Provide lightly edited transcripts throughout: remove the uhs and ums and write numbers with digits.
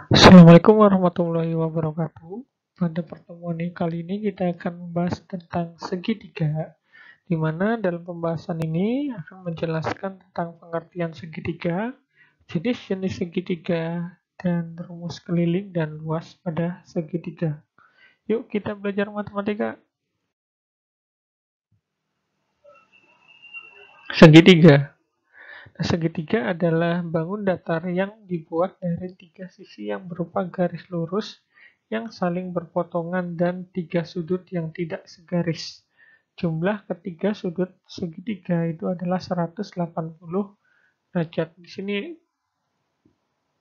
Assalamualaikum warahmatullahi wabarakatuh. Pada pertemuan kali ini kita akan membahas tentang segitiga, di mana dalam pembahasan ini akan menjelaskan tentang pengertian segitiga, jenis-jenis segitiga, dan rumus keliling dan luas pada segitiga. Yuk kita belajar matematika. Segitiga. Segitiga adalah bangun datar yang dibuat dari tiga sisi yang berupa garis lurus yang saling berpotongan dan tiga sudut yang tidak segaris. Jumlah ketiga sudut segitiga itu adalah 180 derajat. Di sini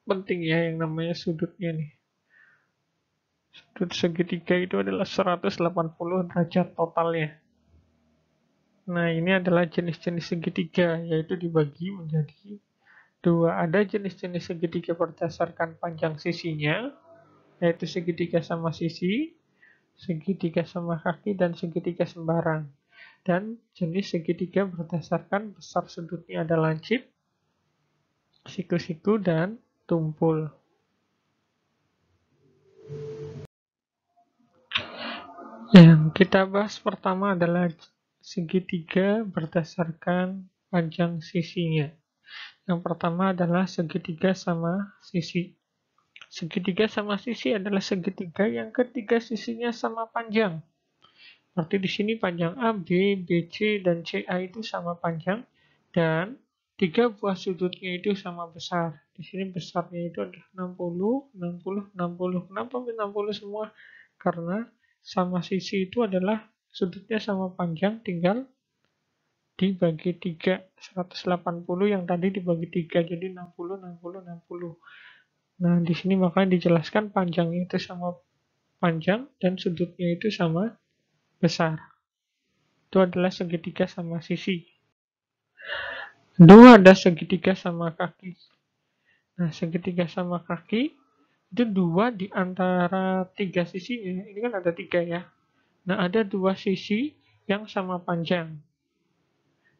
penting ya yang namanya sudutnya nih. Sudut segitiga itu adalah 180 derajat totalnya. Nah, ini adalah jenis-jenis segitiga, yaitu dibagi menjadi dua. Ada jenis-jenis segitiga berdasarkan panjang sisinya, yaitu segitiga sama sisi, segitiga sama kaki, dan segitiga sembarang. Dan jenis segitiga berdasarkan besar sudutnya ada lancip, siku-siku, dan tumpul. Yang kita bahas pertama adalah segitiga berdasarkan panjang sisinya. Yang pertama adalah segitiga sama sisi. Segitiga sama sisi adalah segitiga yang ketiga sisinya sama panjang. Berarti di sini panjang AB, BC, dan CA itu sama panjang, dan tiga buah sudutnya itu sama besar. Di sini besarnya itu adalah 60, 60, 60. Kenapa 60 semua? Karena sama sisi itu adalah sudutnya sama panjang, tinggal dibagi 3. 180 yang tadi dibagi 3, jadi 60, 60, 60. Nah, di sini makanya dijelaskan panjangnya itu sama panjang dan sudutnya itu sama besar. Itu adalah segitiga sama sisi. Dua, ada segitiga sama kaki. Nah, segitiga sama kaki itu dua di antara tiga sisinya. Ini kan ada tiga ya. Nah, ada dua sisi yang sama panjang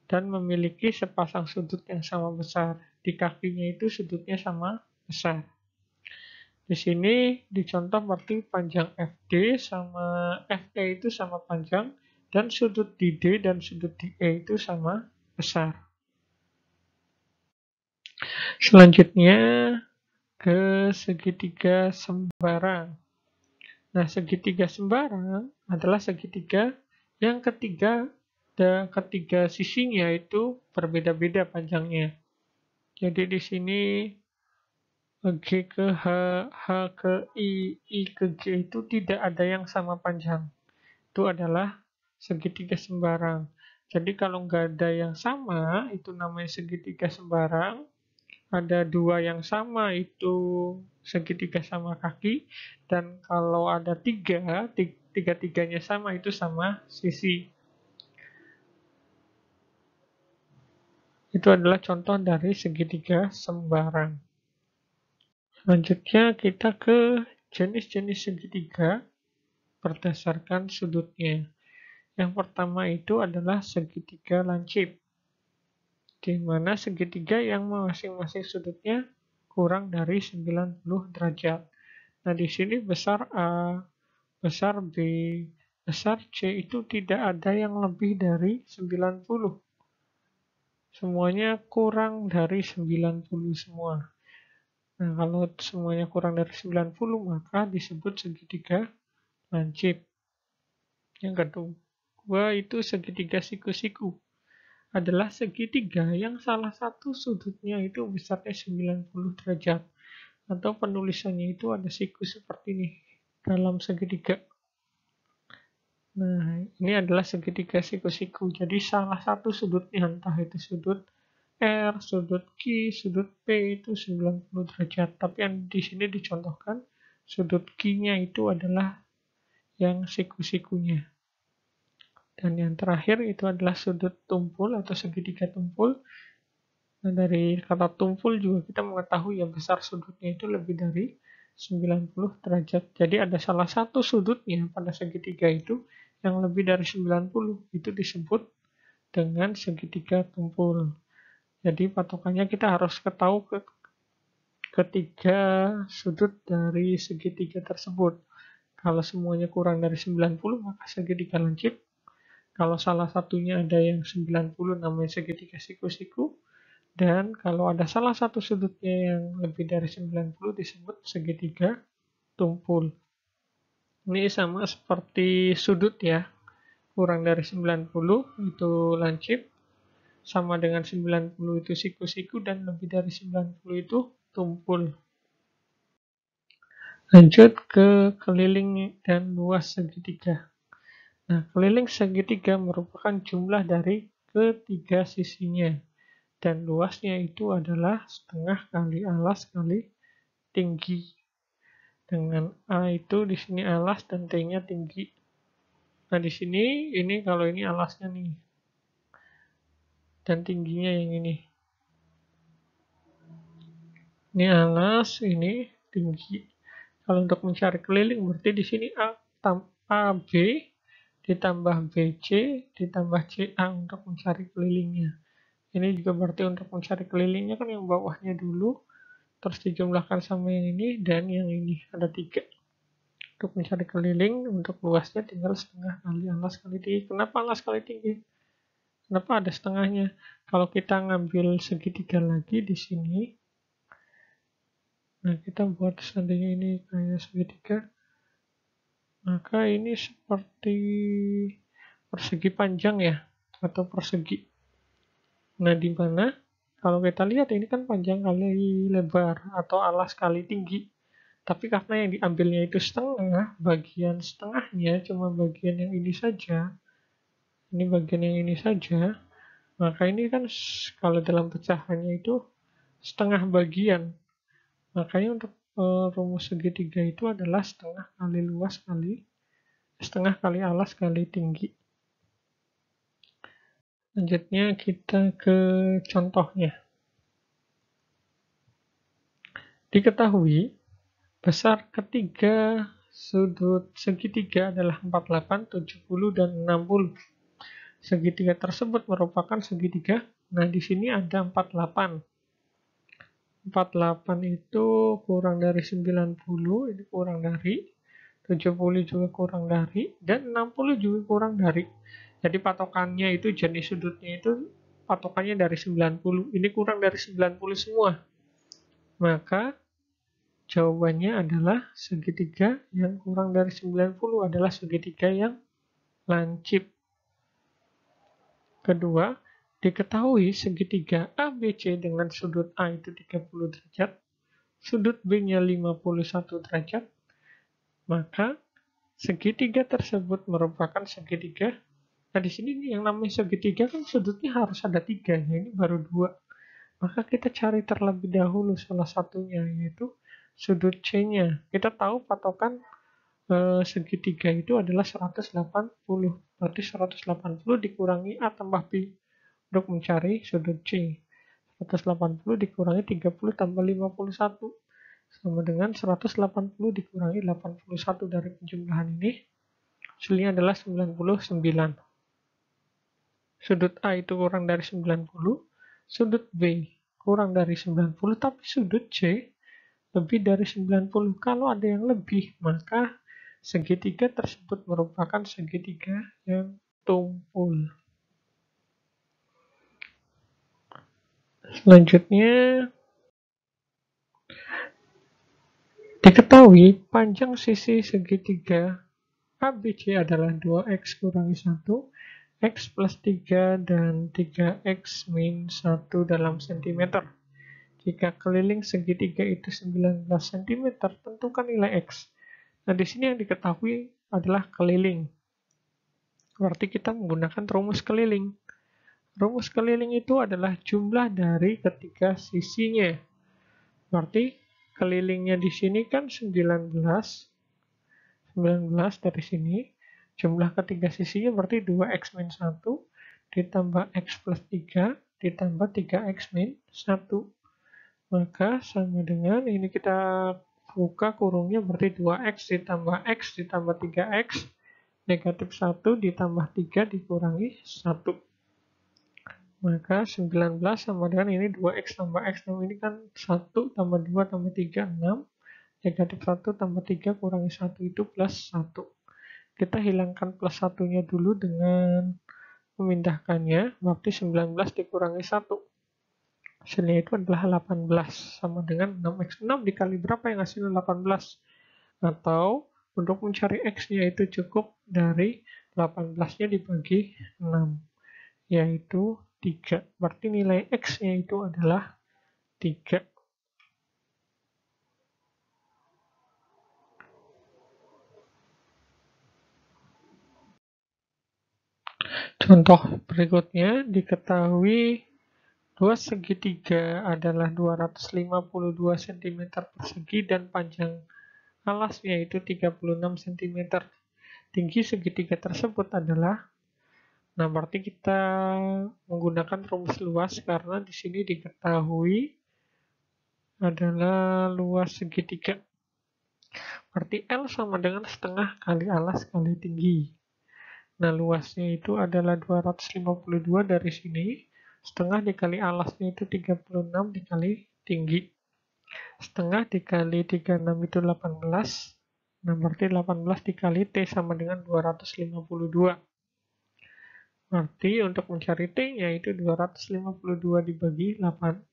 dan memiliki sepasang sudut yang sama besar. Di kakinya itu sudutnya sama besar. Di sini dicontoh berarti panjang FD sama FE itu sama panjang, dan sudut di D dan sudut di E itu sama besar. Selanjutnya ke segitiga sembarang. Nah, segitiga sembarang adalah segitiga yang ketiga sisinya itu berbeda-beda panjangnya. Jadi di sini G ke H, H ke I ke G itu tidak ada yang sama panjang. Itu adalah segitiga sembarang. Jadi kalau nggak ada yang sama, itu namanya segitiga sembarang. Ada dua yang sama, itu segitiga sama kaki. Dan kalau ada tiga-tiganya sama, itu sama sisi. Itu adalah contoh dari segitiga sembarang. Selanjutnya kita ke jenis-jenis segitiga berdasarkan sudutnya. Yang pertama itu adalah segitiga lancip, di mana segitiga yang masing-masing sudutnya kurang dari 90 derajat. Nah, di sini besar A, besar B, besar C itu tidak ada yang lebih dari 90. Semuanya kurang dari 90 semua. Nah, kalau semuanya kurang dari 90, maka disebut segitiga lancip. Yang kedua itu segitiga siku-siku. Adalah segitiga yang salah satu sudutnya itu besarnya 90 derajat. Atau penulisannya itu ada siku seperti ini dalam segitiga. Nah, ini adalah segitiga siku-siku. Jadi salah satu sudutnya, entah itu sudut R, sudut Q, sudut P itu 90 derajat. Tapi yang di sini dicontohkan sudut Q-nya itu adalah yang siku-sikunya. Dan yang terakhir itu adalah sudut tumpul atau segitiga tumpul. Nah, dari kata tumpul juga kita mengetahui yang besar sudutnya itu lebih dari 90 derajat. Jadi ada salah satu sudutnya pada segitiga itu yang lebih dari 90. Itu disebut dengan segitiga tumpul. Jadi patokannya kita harus ketiga sudut dari segitiga tersebut. Kalau semuanya kurang dari 90, maka segitiga lancip. Kalau salah satunya ada yang 90, namanya segitiga siku-siku. Dan kalau ada salah satu sudutnya yang lebih dari 90, disebut segitiga tumpul. Ini sama seperti sudut ya. Kurang dari 90 itu lancip. Sama dengan 90 itu siku-siku, dan lebih dari 90 itu tumpul. Lanjut ke keliling dan luas segitiga. Nah, keliling segitiga merupakan jumlah dari ketiga sisinya. Dan luasnya itu adalah setengah kali alas kali tinggi. Dengan A itu di sini alas dan T-nya tinggi. Nah, di sini ini kalau ini alasnya nih. Dan tingginya yang ini. Ini alas, ini tinggi. Kalau untuk mencari keliling berarti di sini AB ditambah BC ditambah CA untuk mencari kelilingnya. Ini juga berarti untuk mencari kelilingnya kan yang bawahnya dulu, terus dijumlahkan sama yang ini, dan yang ini ada 3. Untuk mencari keliling, untuk luasnya tinggal setengah kali alas kali tinggi. Kenapa alas kali tinggi? Kenapa ada setengahnya? Kalau kita ngambil segitiga lagi di sini, nah kita buat seandainya ini kayak segitiga, maka ini seperti persegi panjang ya, atau persegi. Nah, di mana kalau kita lihat ini kan panjang kali lebar atau alas kali tinggi. Tapi karena yang diambilnya itu setengah, bagian setengahnya cuma bagian yang ini saja. Ini bagian yang ini saja. Maka ini kan kalau dalam pecahannya itu setengah bagian. Makanya untuk rumus segitiga itu adalah setengah kali luas kali setengah kali alas kali tinggi. Selanjutnya kita ke contohnya. Diketahui besar ketiga sudut segitiga adalah 48, 70, dan 60. Segitiga tersebut merupakan segitiga. Nah, di sini ada 48. 48 itu kurang dari 90, ini kurang dari 70 juga kurang dari, dan 60 juga kurang dari. Jadi patokannya itu jenis sudutnya itu patokannya dari 90. Ini kurang dari 90 semua. Maka jawabannya adalah segitiga yang kurang dari 90 adalah segitiga yang lancip. Kedua, diketahui segitiga ABC dengan sudut A itu 30 derajat, sudut B-nya 51 derajat, maka segitiga tersebut merupakan segitiga. Nah, di sini yang namanya segitiga kan sudutnya harus ada 3, ya ini baru 2. Maka kita cari terlebih dahulu salah satunya, yaitu sudut C-nya. Kita tahu patokan segitiga itu adalah 180. Berarti 180 dikurangi A tambah B untuk mencari sudut C. 180 dikurangi 30 tambah 51 sama dengan 180 dikurangi 81 dari penjumlahan ini. Hasilnya adalah 99. Sudut A itu kurang dari 90, sudut B kurang dari 90, tapi sudut C lebih dari 90. Kalau ada yang lebih, maka segitiga tersebut merupakan segitiga yang tumpul. Selanjutnya, diketahui panjang sisi segitiga ABC adalah 2x kurangi 1, x plus 3, dan 3x min 1 dalam cm. Jika keliling segitiga itu 19 cm, tentukan nilai x. Nah, di sini yang diketahui adalah keliling. Berarti kita menggunakan rumus keliling. Rumus keliling itu adalah jumlah dari ketiga sisinya. Berarti kelilingnya di sini kan 19 dari sini. Jumlah ketiga sisinya berarti 2x min 1 ditambah x plus 3 ditambah 3x min 1. Maka sama dengan ini kita buka kurungnya berarti 2x ditambah x ditambah 3x negatif 1 ditambah 3 dikurangi 1. Maka 19 sama dengan ini 2x tambah x. Ini kan 1 tambah 2 tambah 3, 6. Negatif 1 tambah 3 kurangi 1 itu plus 1. Kita hilangkan plus 1-nya dulu dengan memindahkannya. Berarti 19 dikurangi 1. Hasilnya itu adalah 18. Sama dengan 6x. 6 dikali berapa yang hasilnya 18? Atau untuk mencari x-nya itu cukup dari 18-nya dibagi 6. Yaitu 3. Berarti nilai x-nya itu adalah 3. Contoh berikutnya, diketahui dua segitiga adalah 252 cm persegi dan panjang alasnya itu 36 cm. Tinggi segitiga tersebut adalah, nah berarti kita menggunakan rumus luas karena di sini diketahui adalah luas segitiga. Berarti L sama dengan setengah kali alas kali tinggi. Nah, luasnya itu adalah 252 dari sini. Setengah dikali alasnya itu 36 dikali tinggi. Setengah dikali 36 itu 18. Nah, berarti 18 dikali T sama dengan 252. Berarti untuk mencari T-nya itu 252 dibagi 18.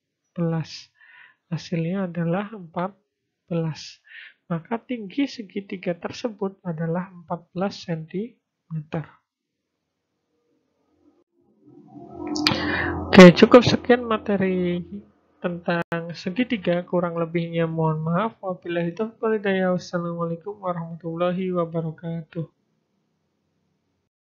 Hasilnya adalah 14. Maka tinggi segitiga tersebut adalah 14 cm. Oke, cukup sekian materi tentang segitiga. Kurang lebihnya mohon maaf. Wabillahi taufiq wal hidayah. Wassalamualaikum warahmatullahi wabarakatuh.